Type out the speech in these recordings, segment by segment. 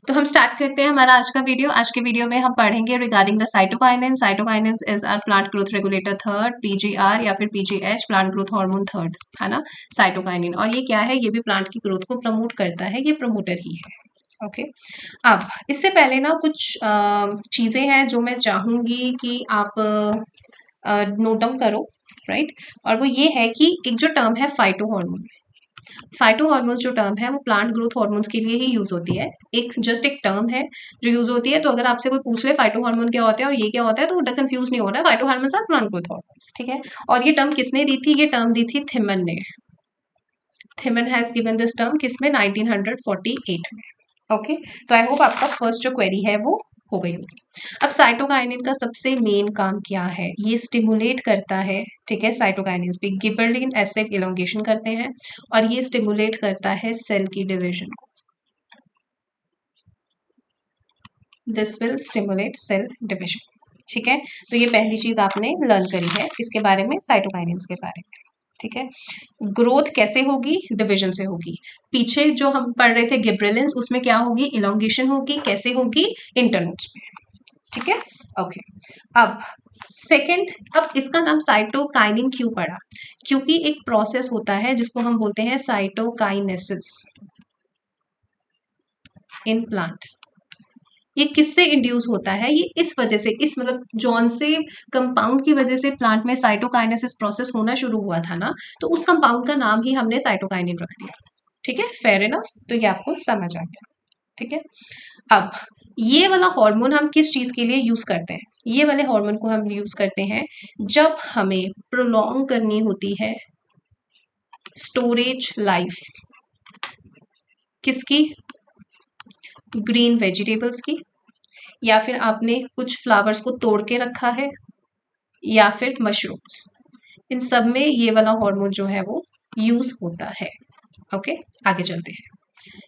तो हम स्टार्ट करते हैं हमारा आज का वीडियो। आज के वीडियो में हम पढ़ेंगे regarding the cytokinin. Cytokinin is are plant growth regulator third, PGR या फिर PGH plant growth hormone third, है ना। साइटोकाइनिन, और ये क्या है, ये भी प्लांट की ग्रोथ को प्रमोट करता है, ये प्रमोटर ही है। ओके अब इससे पहले ना कुछ चीजें हैं जो मैं चाहूंगी कि आप नोट डाउन करो, राइट। और वो ये है कि एक जो टर्म है फाइटो हार्मोन, फाइटो हार्मोन्स जो टर्म है वो प्लांट ग्रोथ हार्मोन्स के लिए ही यूज होती है। एक जस्ट एक टर्म है जो यूज होती है। तो अगर आपसे कोई पूछ ले फाइटो हार्मोन क्या होता है और ये क्या होता है, तो कंफ्यूज नहीं होना है। Phyto hormones are plant growth hormones, ठीक है। और ये टर्म किसने दी थी, ये टर्म दी थी थिमन ने। थिमन हैज गिवन दिस टर्म किसमें, 1948 में। ओके, तो आई होप आपका फर्स्ट जो क्वेरी है वो हो गई होगी। अब साइटोकाइनिन का सबसे मेन काम क्या है, ये स्टिमुलेट करता है, ठीक है। साइटोकाइनिन भी गिबरेलिन एसिड इलोंगेशन करते हैं और ये स्टिमुलेट करता है सेल की डिवीजन को। This will stimulate cell division, ठीक है। तो ये पहली चीज आपने लर्न करी है इसके बारे में, साइटोकाइनिन के बारे में, ठीक है। ग्रोथ कैसे होगी, डिवीजन से होगी। पीछे जो हम पढ़ रहे थे गिब्रेलिन्स, उसमें क्या होगी, इलोंगेशन होगी। कैसे होगी, इंटरनोड्स में, ठीक है। ओके अब सेकंड, अब इसका नाम साइटोकाइनिन क्यों पड़ा, क्योंकि एक प्रोसेस होता है जिसको हम बोलते हैं साइटोकाइनेसिस इन प्लांट। ये किससे इंड्यूस होता है, ये इस वजह से, इस मतलब जॉन से कंपाउंड की वजह से प्लांट में साइटोकाइनेसिस प्रोसेस होना शुरू हुआ था ना, तो उस कंपाउंड का नाम ही हमने साइटोकाइनिन रख दिया, ठीक है। फेयर इनफ, तो ये आपको समझ आ गया, ठीक है। अब ये वाला हार्मोन हम किस चीज के लिए यूज करते हैं, ये वाले हार्मोन को हम यूज करते हैं जब हमें प्रोलॉन्ग करनी होती है स्टोरेज लाइफ, किसकी, ग्रीन वेजिटेबल्स की, या फिर आपने कुछ फ्लावर्स को तोड़ के रखा है, या फिर मशरूम्स। इन सब में ये वाला हार्मोन जो है वो यूज होता है। ओके, आगे चलते हैं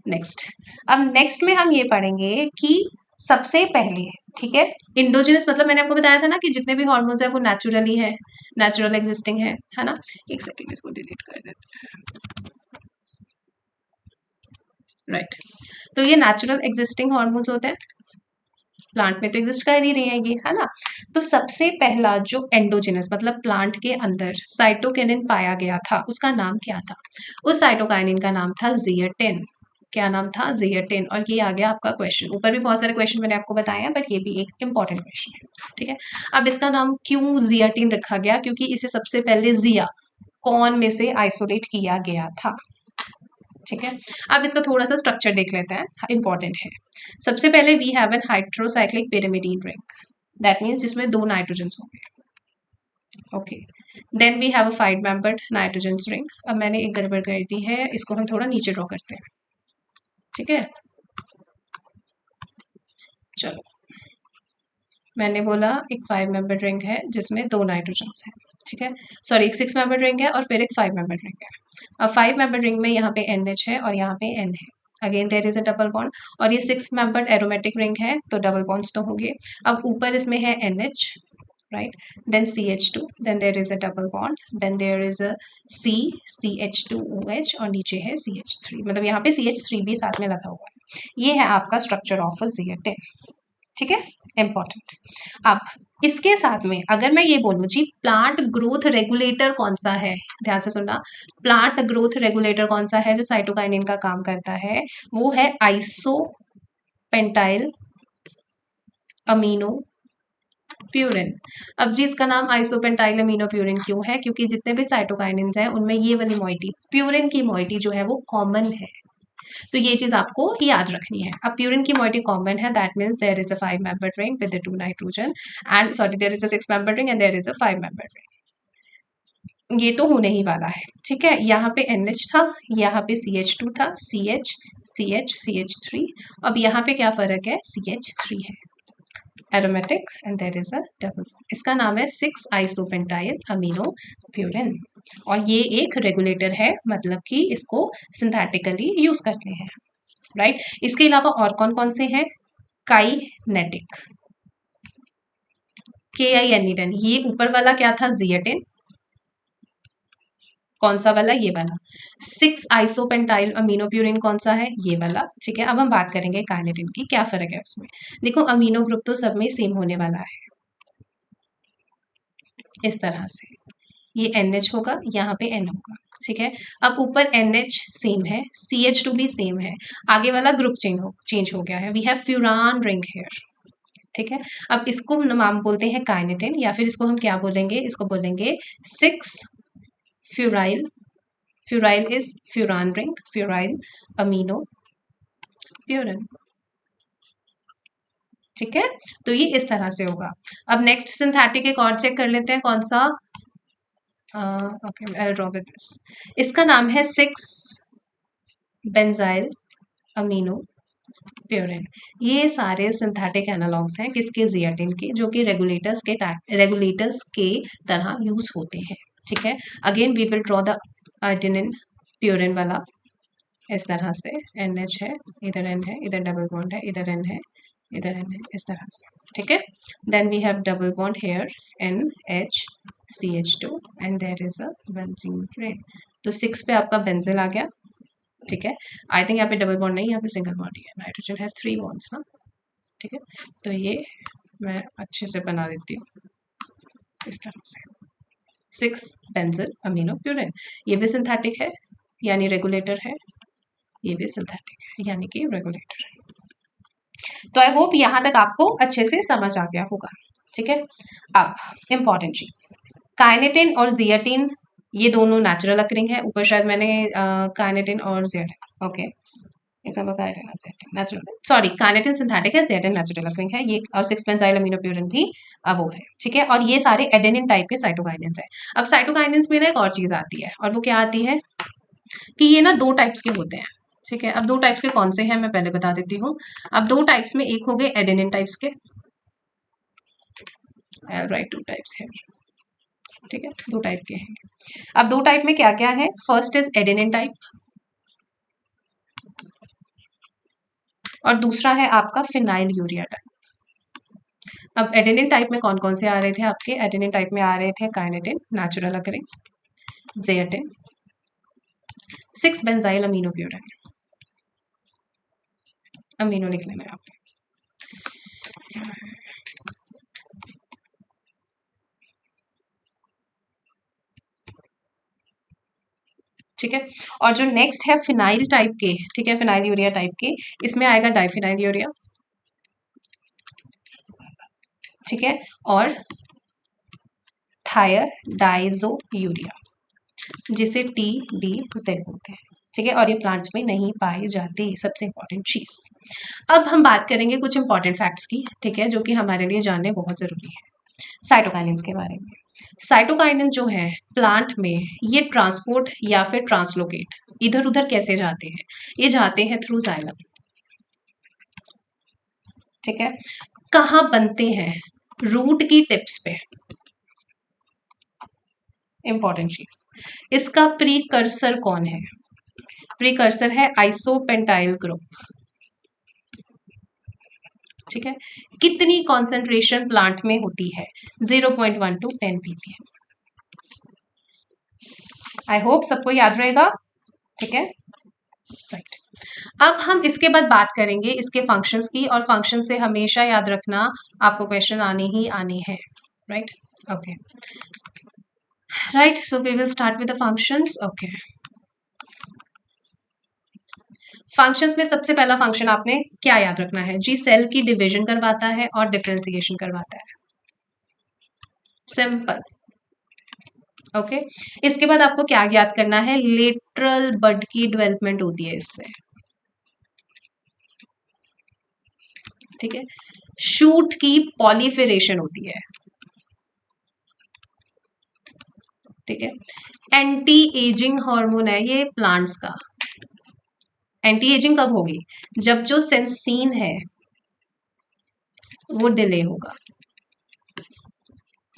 नेक्स्ट। अब नेक्स्ट में हम ये पढ़ेंगे कि सबसे पहले, ठीक है, इंडोजिनस मतलब मैंने आपको बताया था ना कि जितने भी हार्मोन्स है वो नेचुरली है, नेचुरल एग्जिस्टिंग है ना। एक सेकेंड, इसको डिलीट कर देते हैं, राइट। तो ये नेचुरल एग्जिस्टिंग हार्मोन्स होते हैं, प्लांट में तो एग्जिस्ट कर ही रही है ये, है ना। तो सबसे पहला जो एंडोजिनस मतलब प्लांट के अंदर साइटोकिनिन पाया गया था, उसका नाम क्या था, उस साइटोकाइनिन का नाम था जिएटिन। क्या नाम था, जिएटिन। और ये आ गया आपका क्वेश्चन, ऊपर भी बहुत सारे क्वेश्चन मैंने आपको बताए हैं, बट ये भी एक इंपॉर्टेंट क्वेश्चन है, ठीक है। अब इसका नाम क्यों जियाटिन रखा गया, क्योंकि इसे सबसे पहले जिया कौन में से आइसोलेट किया गया था, ठीक है। अब इसका थोड़ा सा स्ट्रक्चर देख लेते हैं, इंपॉर्टेंट है। सबसे पहले we have an hydrocyclic pyrimidine ring, that means जिसमें 2 नाइट्रोजन होंगे। Okay, then we have a 5 membered nitrogen ring. अब मैंने एक गड़बड़ कर दी है, इसको हम थोड़ा नीचे ड्रॉ करते हैं, ठीक है। चलो, मैंने बोला एक 5 मेंबर्ड रिंग है जिसमें 2 नाइट्रोजन है, ठीक है। सॉरी, एक 6 मेंबर्ड रिंग है और फिर एक 5 मेंबर्ड रिंग है। अब 5 मेंबर्ड रिंग में यहाँ पे NH है और यहाँ पे N है, again there is a double bond. और ये 6 मेंबर्ड एरोमेटिक रिंग है, तो डबल बॉन्ड्स तो होंगे। अब ऊपर इसमें है NH, right, then CH2, then there is a double bond, then there is a C, CH2OH और नीचे है CH3, मतलब यहाँ पे CH3 भी साथ में लगा हुआ है। ये है आपका स्ट्रक्चर ऑफ अ जिएटिन, ठीक है, इंपॉर्टेंट। अब इसके साथ में अगर मैं ये बोलूं जी, प्लांट ग्रोथ रेगुलेटर कौन सा है, ध्यान से सुनना, प्लांट ग्रोथ रेगुलेटर कौन सा है जो साइटोकाइनिन का काम करता है, वो है आइसोपेंटाइल अमीनो प्यूरिन। अब जी इसका नाम आइसोपेंटाइल अमीनो प्यूरिन क्यों है, क्योंकि जितने भी साइटोकाइनिन हैं उनमें ये वाली मॉइटी प्यूरिन की मॉइटी जो है वो कॉमन है। तो ये चीज आपको याद रखनी है। अब प्यूरिन की मॉइटी कॉमन है, that means there is a 5 membered ring with 2 nitrogen, and sorry there is a 6 membered ring and there is a 5 membered ring. ये तो होने ही वाला है, ठीक है। यहाँ पे NH था, यहाँ पे CH2 था, CH, CH, CH3। अब यहाँ पे क्या फर्क है, CH3 है aromatic and there is a double. इसका नाम है 6 आइसोपेंटाइल अमीनो प्यूरिन, और ये एक रेगुलेटर है, मतलब कि इसको सिंथेटिकली यूज करते हैं, राइट। इसके अलावा और कौन कौन से हैं, काइनेटिक, KINEN, ये ऊपर वाला क्या था, जिएटिन, कौन सा वाला? ये वाला। 6 आइसोपेंटाइल अमीनोप्यूरिन कौन सा है? ये वाला। ठीक है, अब हम बात करेंगे काइनेटिन की, क्या फर्क है उसमें। देखो अमीनो ग्रुप तो सब में सेम होने वाला है, इस तरह से। ये NH होगा, यहाँ पे N होगा। ठीक है, अब ऊपर NH सेम है, CH2 भी सेम है, आगे वाला ग्रुप चेंज हो गया है। We have furan ring here. ठीक है, अब इसको नाम बोलते हैं काइनेटिन, या फिर इसको हम क्या बोलेंगे? इसको बोलेंगे 6 furyl. Furyl is furan ring, furyl amino purine. ठीक है, तो ये इस तरह से होगा। अब नेक्स्ट सिंथेटिक एक और चेक कर लेते हैं, कौन सा? Okay, I draw with this. इसका नाम है 6 बेंजाइल अमीनो प्यूरिन। ये सारे सिंथेटिक एनालॉग्स हैं किसके? जियाटिन के, जो कि रेगुलेटर्स के तरह यूज होते हैं। ठीक है, again we will draw the arginine purine वाला, इस तरह से। NH है, इधर N है, इधर डबल बॉन्ड है, इधर N है, इधर N है, इस तरह से। ठीक है, then we have double bond here, NH CH2 and there is a benzene ring. तो 6 पे आपका बेंजिल आ गया। ठीक है, आई थिंक यहाँ पे डबल बॉन्ड नहीं, यहाँ पे सिंगल बॉन्ड ही है। नाइट्रोजन हैज 3 बॉन्ड्स ना। ठीक है, तो ये मैं अच्छे से बना देती हूँ इस तरह से। 6 बेंजिल अमीनो प्यूरिन, ये भी सिंथेटिक है यानी रेगुलेटर है, ये भी सिंथेटिक है यानी कि रेगुलेटर है। तो आई होप यहाँ तक आपको अच्छे से समझ आ गया होगा। ठीक है, अब इम्पॉर्टेंट चीज, काइनेटिन और जियाटिन ये दोनों नेचुरल अकरिंग है। ऊपर शायद मैंने काइनेटिन और जियाटिन, ओके, एग्जांपल काइनेटिन और zeatin natural, sorry kinetin synthetic है, जियाटिन नेचुरल अकरिंग है ये, और 6 बेंजाइल अमीनोप्यूरिन भी वो है। ठीक है, और ये सारे एडेनिन टाइप के साइटोकाइनेंस है। अब साइटोकाइनेंस में ना एक और चीज आती है, और वो क्या आती है कि ये ना 2 टाइप्स के होते हैं। ठीक है, अब 2 टाइप्स के कौन से हैं मैं पहले बता देती हूँ। अब 2 टाइप्स में एक हो गए एडेनिन टाइप्स के, राइट 2 टाइप्स है। ठीक है, 2 टाइप के हैं। अब 2 टाइप में क्या क्या है? फर्स्ट इज एडेनिन टाइप, और दूसरा है आपका फिनाइल यूरिया टाइप। अब एडेनिन टाइप में कौन कौन से आ रहे थे आपके? एडेनिन टाइप में आ रहे थे kinetin natural occurring, zeatin, 6 benzyl aminopurine, amino लिख लेना है आप। ठीक है, और जो नेक्स्ट है फिनाइल टाइप के, ठीक है, फिनाइल यूरिया टाइप के, इसमें आएगा डाइफिनाइल यूरिया। ठीक है, और थायर डाइजो यूरिया, जिसे TDZ बोलते हैं। ठीक है, और ये प्लांट्स में नहीं पाए जाते, सबसे इंपॉर्टेंट चीज। अब हम बात करेंगे कुछ इंपॉर्टेंट फैक्ट्स की, ठीक है, जो कि हमारे लिए जानने बहुत जरूरी है साइटोकाइनेंस के बारे में। साइटोकाइनेंस जो है प्लांट में, ये ट्रांसपोर्ट या फिर ट्रांसलोकेट इधर उधर कैसे जाते हैं? ये जाते हैं थ्रू जाइलम। ठीक है, कहाँ बनते हैं? रूट की टिप्स पे, इंपॉर्टेंट चीज। इसका प्रीकर्सर कौन है? प्रीकर्सर है आइसोपेंटाइल ग्रुप। ठीक है, कितनी कॉन्सेंट्रेशन प्लांट में होती है? 0.1 to 10 ppm। आई होप सबको याद रहेगा। ठीक है, राइट। अब हम इसके बाद बात करेंगे इसके फंक्शंस की, और फंक्शन से हमेशा याद रखना आपको क्वेश्चन आने ही आने हैं। Right, okay, right, so we will start with the functions. Okay, functions में सबसे पहला फंक्शन आपने क्या याद रखना है? जी, सेल की डिवीजन करवाता है और डिफरेंशिएशन करवाता है, सिंपल। ओके, इसके बाद आपको क्या याद करना है? लेटरल बड की डेवलपमेंट होती है इससे। ठीक है, शूट की पॉलीफेरेशन होती है। ठीक है, एंटी एजिंग हार्मोन है ये प्लांट्स का। एंटी एजिंग कब होगी? जब जो सेंसिन है वो डिले होगा।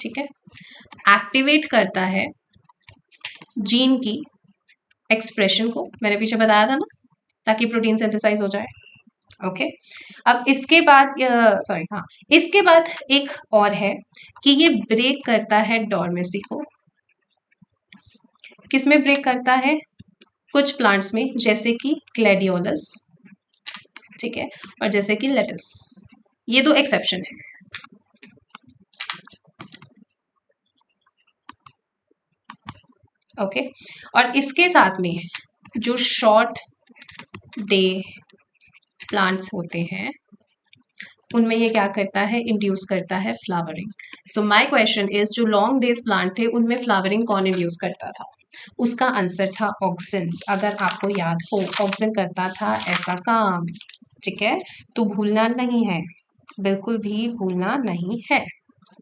ठीक है, एक्टिवेट करता है जीन की एक्सप्रेशन को, मैंने पीछे बताया था ना, ताकि प्रोटीन सिंथेसाइज हो जाए। ओके, अब इसके बाद सॉरी हाँ, इसके बाद एक और है कि ये ब्रेक करता है डॉर्मेसी को, किस में ब्रेक करता है? कुछ प्लांट्स में, जैसे कि ग्लैडियोलस, ठीक है, और जैसे कि लेटस। ये दो एक्सेप्शन है। ओके, और इसके साथ में जो शॉर्ट डे प्लांट्स होते हैं उनमें ये क्या करता है? इंड्यूस करता है flowering. So my question is, जो लॉन्ग डेज प्लांट थे उनमें फ्लावरिंग कौन इंड्यूस करता था? उसका आंसर था ऑक्सिन। अगर आपको याद हो, ऑक्सिन करता था ऐसा काम, ठीक है, तो भूलना नहीं है, बिल्कुल भी भूलना नहीं है,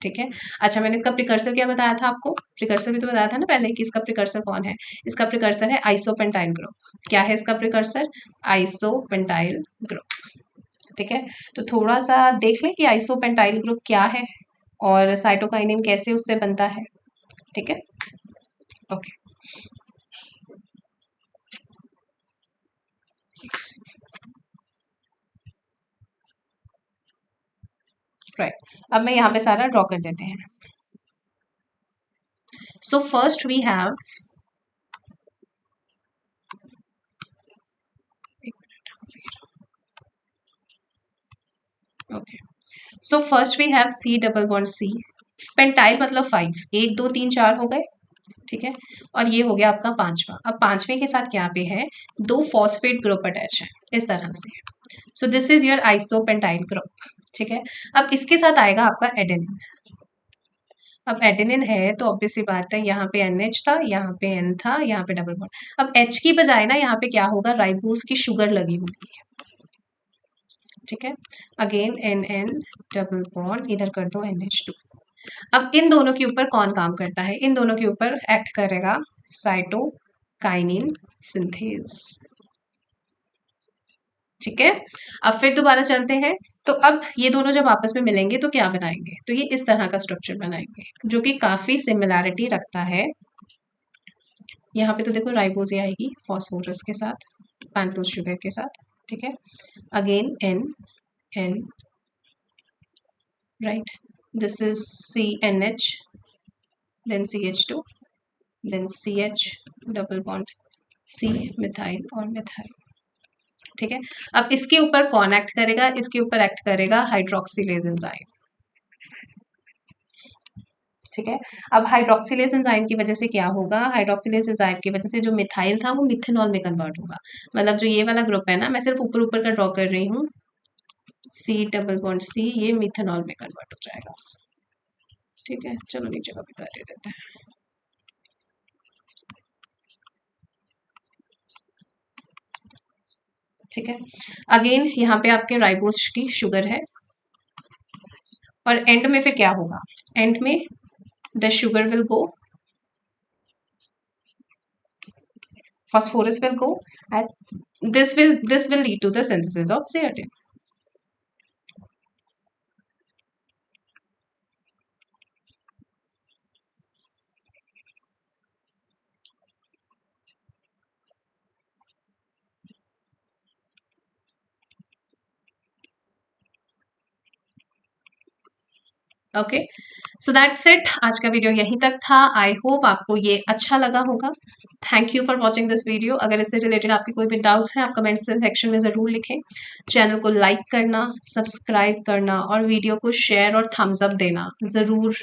ठीक है। अच्छा, मैंने इसका प्रिकर्सर क्या बताया था आपको? प्रिकर्सर भी तो बताया था ना पहले कि इसका प्रिकर्सर कौन है। इसका प्रिकर्सर है आइसोपेंटाइल ग्रुप। क्या है इसका प्रिकर्सर? आइसोपेंटाइल ग्रुप, ठीक है। तो थोड़ा सा देख लें कि आइसोपेंटाइल ग्रुप क्या है और साइटोकाइनिन कैसे उससे बनता है, ठीक है। Okay, right. अब मैं यहाँ पे सारा ड्रॉ कर देते हैं। So first we have, okay, so first we have C double bond C. Pentyl मतलब 5, 1 2 3 4 हो गए, ठीक है, और ये हो गया आपका पांचवा। अब पांचवे के साथ क्या पे है? 2 फॉस्फेट ग्रुप अटैच है इस तरह से। So this is your isopentyl group, ठीक है। अब इसके साथ आएगा आपका एडेनिन। अब एडेनिन है तो ऑब्वियस सी बात है, यहाँ पे NH था, यहाँ पे N था, यहाँ पे डबल बॉन्ड। अब H की बजाय ना यहाँ पे क्या होगा? राइबोस की शुगर लगी होगी, ठीक है। अगेन NN डबल बॉन्ड, इधर कर दो NH2। अब इन दोनों के ऊपर कौन काम करता है? इन दोनों के ऊपर एक्ट करेगा साइटोकाइनिन सिंथेज, ठीक है। अब फिर दोबारा चलते हैं। तो अब ये दोनों जब आपस में मिलेंगे तो क्या बनाएंगे? तो ये इस तरह का स्ट्रक्चर बनाएंगे जो कि काफी सिमिलैरिटी रखता है। यहाँ पे तो देखो राइबोज आएगी फॉस्फोरस के साथ, पेंटोज शुगर के साथ, ठीक है। Again N N, right, this is CNH, then CH2, then CH double bond C, methyl और मिथाइल, ठीक है। अब इसके ऊपर कौन एक्ट करेगा? इसके ऊपर एक्ट करेगा हाइड्रोक्सिलेज एंजाइम, ठीक है। अब हाइड्रोक्सिलेज एंजाइम की वजह से क्या होगा? हाइड्रोक्सिलेज एंजाइम की वजह से जो मिथाइल था वो मिथेनॉल में कन्वर्ट होगा। मतलब जो ये वाला ग्रुप है ना, मैं सिर्फ ऊपर ऊपर का ड्रॉ कर रही हूँ, C डबल बॉन्ड C, ये मिथेनॉल में कन्वर्ट हो जाएगा, ठीक है। चलो नीचे का भी कर देते हैं, ठीक है। अगेन यहाँ पे आपके राइबोस की शुगर है, और एंड में फिर क्या होगा? एंड में the sugar will go, phosphorus will go, and this will lead to the synthesis of zeatin. Okay, so that's it. आज का वीडियो यहीं तक था। आई होप आपको ये अच्छा लगा होगा। Thank you for watching this video. अगर इससे रिलेटेड आपके कोई भी डाउट्स हैं, आप कमेंट सेक्शन में ज़रूर लिखें। चैनल को लाइक करना, सब्सक्राइब करना और वीडियो को शेयर और थम्स अप देना ज़रूर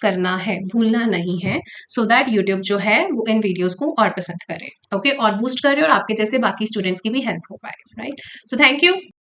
करना है, भूलना नहीं है, सो दैट यूट्यूब जो है वो इन वीडियोस को और पसंद करे, ओके, और बूस्ट करे और आपके जैसे बाकी स्टूडेंट्स की भी हेल्प हो पाए, राइट। So thank you.